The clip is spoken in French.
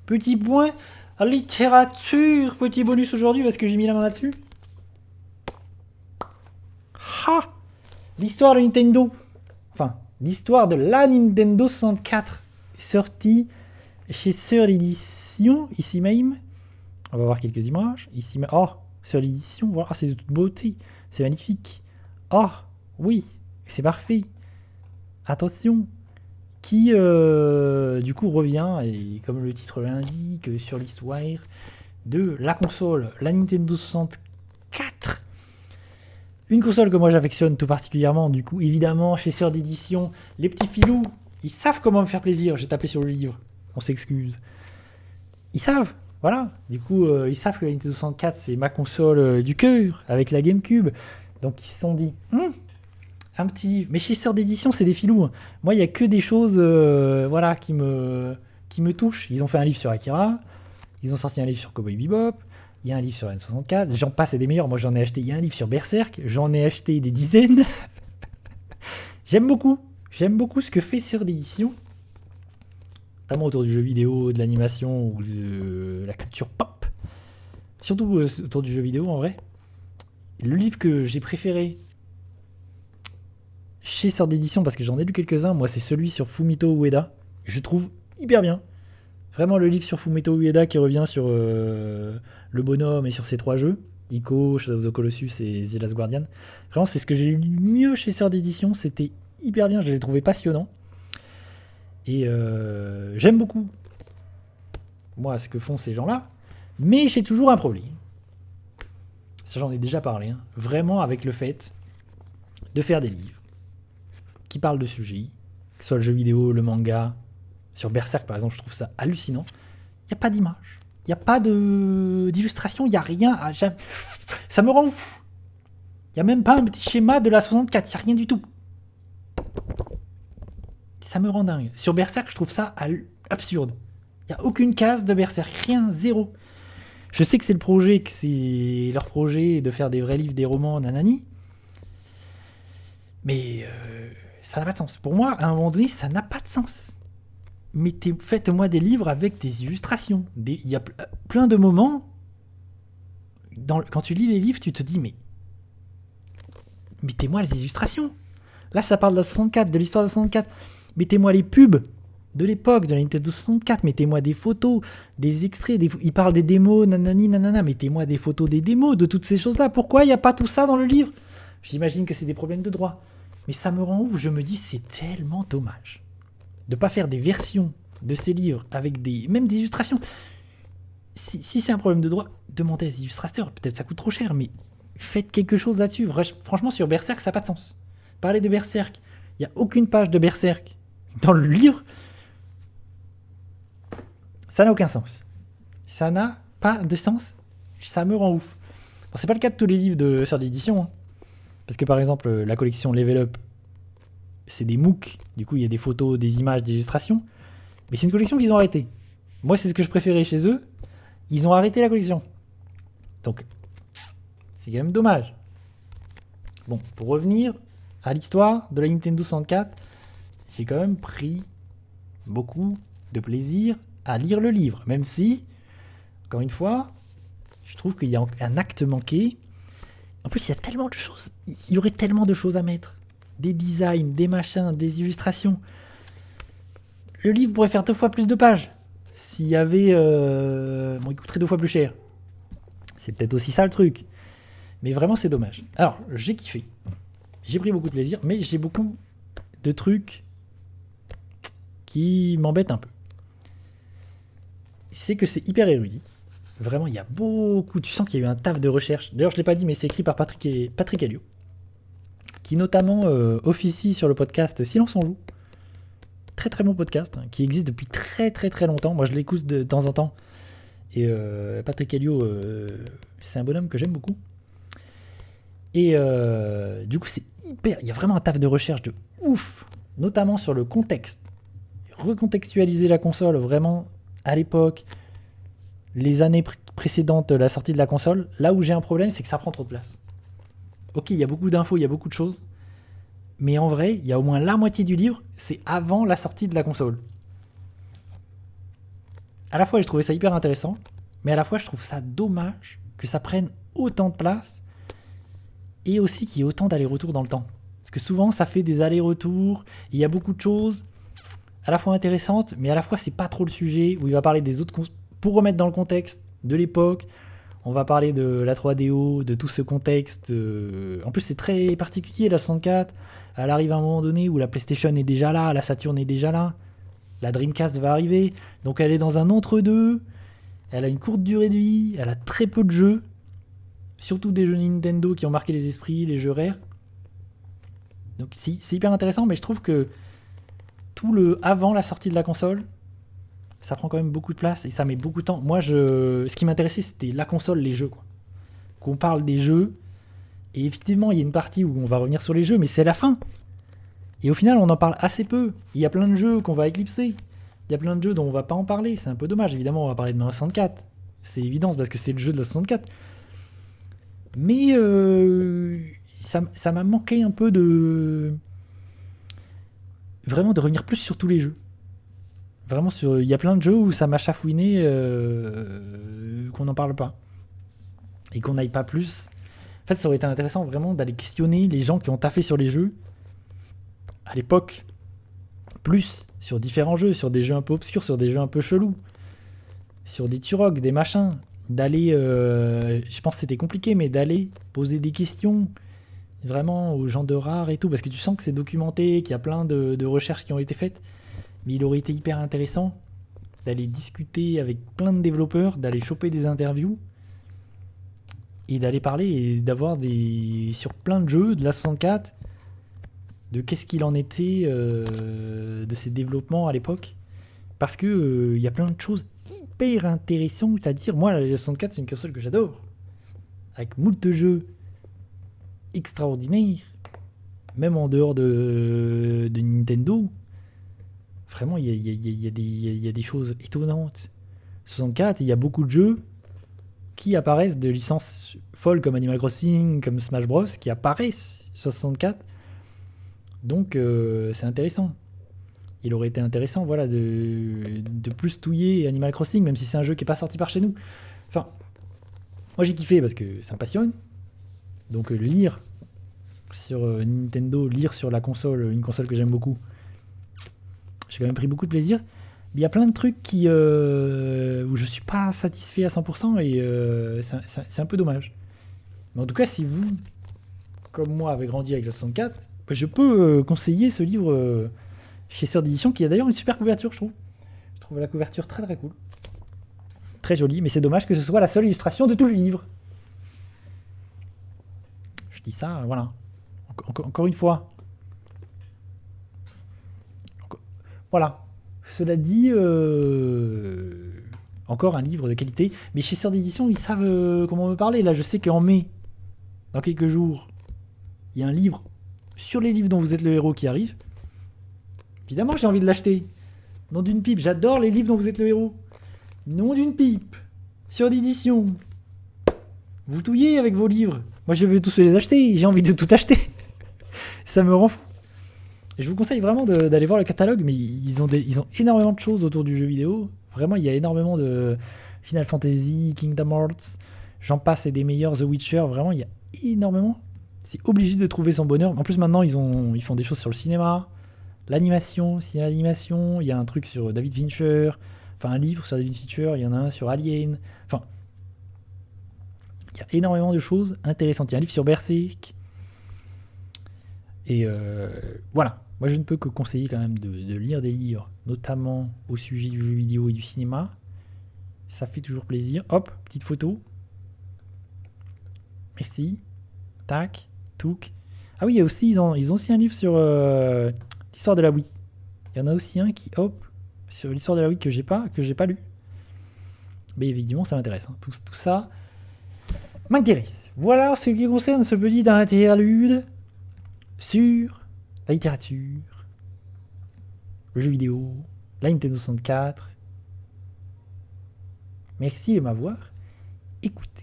Petit point à littérature. Petit bonus aujourd'hui parce que j'ai mis la main là-dessus. Ha! L'histoire de Nintendo. Enfin, l'histoire de la Nintendo 64 est sortie chez Sœur Édition, ici même. On va voir quelques images. Ici même. Oh, Sœur Édition, voilà, c'est de toute beauté. C'est magnifique. Oh, oui, c'est parfait. Attention. Qui, du coup, revient, et comme le titre l'indique, sur l'histoire de la console, la Nintendo 64. Une console que moi j'affectionne tout particulièrement, du coup, évidemment, chez Sœur d'édition, les petits filous, ils savent comment me faire plaisir. J'ai tapé sur le livre, on s'excuse. Ils savent, voilà. Du coup, ils savent que la Nintendo 64, c'est ma console du cœur, avec la GameCube. Donc ils se sont dit, un petit livre. Mais chez Sœur d'édition, c'est des filous. Hein. Moi, il n'y a que des choses voilà, qui me touchent. Ils ont fait un livre sur Akira, ils ont sorti un livre sur Cowboy Bebop, il y a un livre sur N64, j'en passe et des meilleurs. Moi, j'en ai acheté, il y a un livre sur Berserk, j'en ai acheté des dizaines. J'aime beaucoup ce que fait Sœur d'édition, notamment autour du jeu vidéo, de l'animation ou de la culture pop. Surtout autour du jeu vidéo, en vrai. Le livre que j'ai préféré chez Sœur d'édition, parce que j'en ai lu quelques-uns, moi, c'est celui sur Fumito Ueda. Je trouve hyper bien. Vraiment, le livre sur Fumito Ueda qui revient sur le bonhomme et sur ses 3 jeux, Ico, Shadow of the Colossus et The Last Guardian. Vraiment, c'est ce que j'ai lu mieux chez Sœur d'édition. C'était hyper bien, je l'ai trouvé passionnant. Et j'aime beaucoup, moi, ce que font ces gens-là. Mais j'ai toujours un problème. Ça, j'en ai déjà parlé. Hein. Vraiment avec le fait de faire des livres qui parlent de sujets, que ce soit le jeu vidéo, le manga. Sur Berserk, par exemple, je trouve ça hallucinant. Il n'y a pas d'image. Il n'y a pas d'illustration. Il n'y a rien. Ça me rend fou. Il n'y a même pas un petit schéma de la 64. Il n'y a rien du tout. Ça me rend dingue. Sur Berserk, je trouve ça absurde. Il n'y a aucune case de Berserk. Rien, zéro. Je sais que c'est le projet, que c'est leur projet de faire des vrais livres, des romans, nanani. Mais ça n'a pas de sens. Pour moi, à un moment donné, ça n'a pas de sens. Mais faites-moi des livres avec des illustrations. Il y a plein de moments, quand tu lis les livres, tu te dis, mais mettez-moi les illustrations. Là, ça parle de la 64, de l'histoire de la 64. Mettez-moi les pubs de l'époque, de la Nintendo 64. Mettez-moi des photos, des extraits. Il parle des démos, nanani, nanana. Mettez-moi des photos des démos, de toutes ces choses-là. Pourquoi il n'y a pas tout ça dans le livre? J'imagine que c'est des problèmes de droit. Mais ça me rend ouf. Je me dis, c'est tellement dommage de pas faire des versions de ces livres avec même des illustrations. Si c'est un problème de droit, demandez à des illustrateurs. Peut-être ça coûte trop cher, mais faites quelque chose là-dessus. Franchement, sur Berserk, ça n'a pas de sens. Parler de Berserk, il n'y a aucune page de Berserk dans le livre. Ça n'a aucun sens. Ça n'a pas de sens. Ça me rend ouf. Bon, c'est pas le cas de tous les livres de Sœur d'édition. Hein. Parce que par exemple, la collection Level Up, c'est des MOOC, du coup il y a des photos, des images, des illustrations, mais c'est une collection qu'ils ont arrêtée. Moi c'est ce que je préférais chez eux, ils ont arrêté la collection. Donc c'est quand même dommage. Bon, pour revenir à l'histoire de la Nintendo 64, j'ai quand même pris beaucoup de plaisir à lire le livre, même si, encore une fois, je trouve qu'il y a un acte manqué. En plus il y a tellement de choses, il y aurait tellement de choses à mettre. Des designs, des machins, des illustrations. Le livre pourrait faire 2 fois plus de pages. S'il y avait... Bon, il coûterait 2 fois plus cher. C'est peut-être aussi ça le truc. Mais vraiment, c'est dommage. Alors, j'ai kiffé. J'ai pris beaucoup de plaisir, mais j'ai beaucoup de trucs qui m'embêtent un peu. C'est que c'est hyper érudit. Vraiment, il y a beaucoup... Tu sens qu'il y a eu un taf de recherche. D'ailleurs, je ne l'ai pas dit, mais c'est écrit par Patrick Helio, qui notamment officie sur le podcast Silence on joue. Très très bon podcast, hein, qui existe depuis très très très longtemps. Moi je l'écoute de temps en temps. Et Patrick Helio, c'est un bonhomme que j'aime beaucoup. Et du coup c'est hyper... Il y a vraiment un taf de recherche de ouf, notamment sur le contexte. Recontextualiser la console vraiment à l'époque, les années précédentes la sortie de la console. Là où j'ai un problème, c'est que ça prend trop de place. Ok, il y a beaucoup d'infos, il y a beaucoup de choses, mais en vrai, il y a au moins la moitié du livre, c'est avant la sortie de la console. à la fois j'ai trouvé ça hyper intéressant, mais à la fois je trouve ça dommage que ça prenne autant de place et aussi qu'il y ait autant d'allers-retours dans le temps. Parce que souvent ça fait des allers-retours, il y a beaucoup de choses à la fois intéressantes, mais à la fois c'est pas trop le sujet, où il va parler des autres... Pour remettre dans le contexte de l'époque, on va parler de la 3DO, de tout ce contexte. En plus c'est très particulier la 64, elle arrive à un moment donné où la PlayStation est déjà là, la Saturn est déjà là, la Dreamcast va arriver, donc elle est dans un entre-deux, elle a une courte durée de vie, elle a très peu de jeux, surtout des jeux Nintendo qui ont marqué les esprits, les jeux rares. Donc si, c'est hyper intéressant, mais je trouve que tout le avant la sortie de la console, ça prend quand même beaucoup de place et ça met beaucoup de temps. Moi, ce qui m'intéressait, c'était la console, les jeux, quoi. Qu'on parle des jeux, et effectivement, il y a une partie où on va revenir sur les jeux, mais c'est la fin. Et au final, on en parle assez peu. Il y a plein de jeux qu'on va éclipser. Il y a plein de jeux dont on va pas en parler. C'est un peu dommage. Évidemment, on va parler de Mario 64. C'est évident, parce que c'est le jeu de la 64. Mais ça m'a manqué un peu de... Vraiment de revenir plus sur tous les jeux. Vraiment, il y a plein de jeux où ça m'a chafouiné qu'on n'en parle pas. Et qu'on n'aille pas plus. En fait, ça aurait été intéressant vraiment d'aller questionner les gens qui ont taffé sur les jeux à l'époque. Plus sur différents jeux, sur des jeux un peu obscurs, sur des jeux un peu chelous. Sur des Turok, des machins. D'aller, je pense que c'était compliqué, mais d'aller poser des questions vraiment aux gens de Rare et tout. Parce que tu sens que c'est documenté, qu'il y a plein de recherches qui ont été faites. Mais il aurait été hyper intéressant d'aller discuter avec plein de développeurs, d'aller choper des interviews et d'aller parler et d'avoir sur plein de jeux de la 64 de qu'est-ce qu'il en était de ces développements à l'époque. Parce que y a plein de choses hyper intéressantes à dire. Moi, la 64, c'est une console que j'adore. Avec moult de jeux extraordinaires, même en dehors de Nintendo. Vraiment, il y a des choses étonnantes. 64, il y a beaucoup de jeux qui apparaissent de licences folles comme Animal Crossing, comme Smash Bros, qui apparaissent sur 64. Donc, c'est intéressant. Il aurait été intéressant, voilà, de plus touiller Animal Crossing, même si c'est un jeu qui n'est pas sorti par chez nous. Enfin, moi j'ai kiffé parce que ça me passionne. Donc, lire sur Nintendo, lire sur la console, une console que j'aime beaucoup, j'ai quand même pris beaucoup de plaisir. Mais il y a plein de trucs où je suis pas satisfait à 100% et c'est un peu dommage. Mais en tout cas, si vous, comme moi, avez grandi avec la 64, je peux conseiller ce livre chez Sœur d'édition, qui a d'ailleurs une super couverture, je trouve. Je trouve la couverture très très cool. Très jolie, mais c'est dommage que ce soit la seule illustration de tout le livre. Je dis ça, voilà. Encore une fois. Voilà. Cela dit, encore un livre de qualité. Mais chez Sœur d'édition, ils savent comment me parler. Là, je sais qu'en mai, dans quelques jours, il y a un livre sur les livres dont vous êtes le héros qui arrive. Évidemment, j'ai envie de l'acheter. Nom d'une pipe, j'adore les livres dont vous êtes le héros. Nom d'une pipe. Sœur d'édition. Vous touillez avec vos livres. Moi, je vais tous les acheter. J'ai envie de tout acheter. Ça me rend fou. Je vous conseille vraiment d'aller voir le catalogue, mais ils ont énormément de choses autour du jeu vidéo. Vraiment, il y a énormément de Final Fantasy, Kingdom Hearts, j'en passe et des meilleurs, The Witcher. Vraiment, il y a énormément. C'est obligé de trouver son bonheur. En plus, maintenant, ils font des choses sur le cinéma, l'animation, cinéma-animation. Il y a un truc sur David Fincher, enfin un livre sur David Fincher. Il y en a un sur Alien. Enfin, il y a énormément de choses intéressantes. Il y a un livre sur Berserk. Et voilà. Moi, je ne peux que conseiller quand même de lire des livres, notamment au sujet du jeu vidéo et du cinéma. Ça fait toujours plaisir. Hop, petite photo. Merci. Tac, touc. Ah oui, il y a aussi, ils ont aussi un livre sur l'histoire de la Wii. Il y en a aussi un qui, hop, sur l'histoire de la Wii que j'ai pas lu. Mais évidemment, ça m'intéresse. Hein. Tout ça m'intéresse. Voilà ce qui concerne ce petit interlude sur la littérature, le jeu vidéo, la Nintendo 64. Merci de m'avoir écouté.